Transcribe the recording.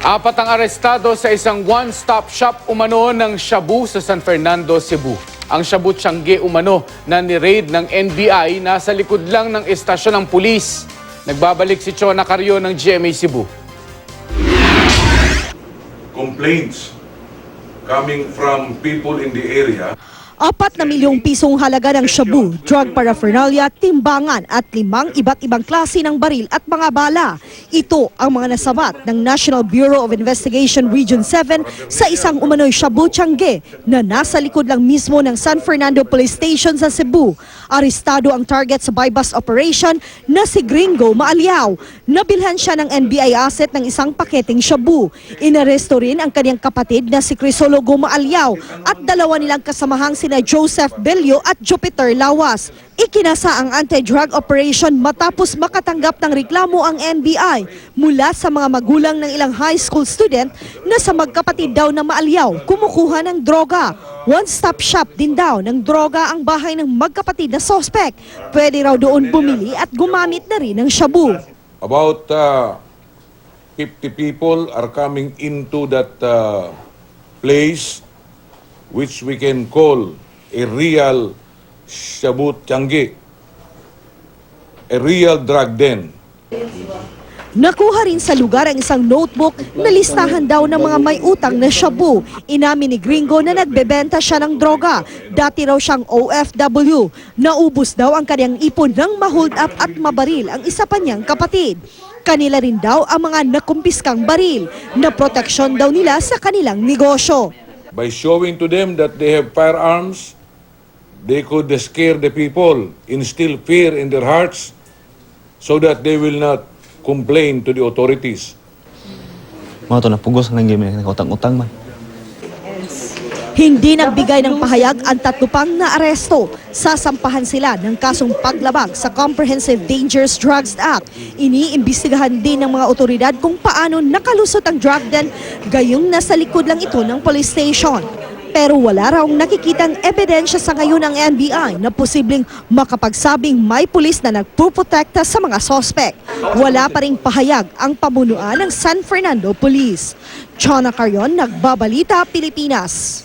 Apat ang arestado sa isang one-stop shop umano ng Shabu sa San Fernando, Cebu. Ang Shabu Tiangge umano na ni-raid ng NBI nasa likod lang ng estasyon ng pulis. Nagbabalik si Chona Carrio ng GMA Cebu. Complaints coming from people in the area. 4 milyong pisong halaga ng shabu, drug paraphernalia, timbangan at 5 iba't ibang klase ng baril at mga bala. Ito ang mga nasabat ng National Bureau of Investigation Region 7 sa isang umano'y Shabu Tiangge na nasa likod lang mismo ng San Fernando Police Station sa Cebu. Arestado ang target sa buy-bust operation na si Gringo Maaliao. Nabilhan siya ng NBI asset ng isang paketeng shabu. Inaresto rin ang kanyang kapatid na si Crisologo Maaliao at dalawa nilang kasamahang sina Joseph Bello at Jupiter Lawas. Ikinasa ang anti-drug operation matapos makatanggap ng reklamo ang NBI mula sa mga magulang ng ilang high school student na sa magkapatid daw na Maaliao kumukuha ng droga. One-stop shop din daw ng droga ang bahay ng magkapatid na suspect. Pwede raw doon bumili at gumamit na rin ng shabu. About 50 people are coming into that place which we can call a real Shabu Tiangge, a real drug den. Nakuha rin sa lugar ang isang notebook na listahan daw ng mga may utang na shabu. Inamin ni Gringo na nagbebenta siya ng droga. Dati raw siyang OFW. Naubos daw ang kanyang ipon ng ma-hold up at mabaril ang isa pa niyang kapatid. Kanila rin daw ang mga nakumpiskang baril na proteksyon daw nila sa kanilang negosyo. By showing to them that they have firearms, they could scare the people, instill fear in their hearts so that they will not complain to the authorities. Mga ito napugos ng game, utang-utang man. Hindi nagbigay ng pahayag ang 3 pang naaresto. Sasampahan sila ng kasong paglabag sa Comprehensive Dangerous Drugs Act. Iniimbestigahan din ng mga otoridad kung paano nakalusot ang drug den gayong nasa likod lang ito ng police station. Pero wala raw nakikitang ebidensya sa ngayon ng NBI na posibleng makapagsabing may pulis na nagpuprotekta sa mga sospek. Wala pa ring pahayag ang pamunuan ng San Fernando Police. Chona Carrio, Nagbabalita, Pilipinas.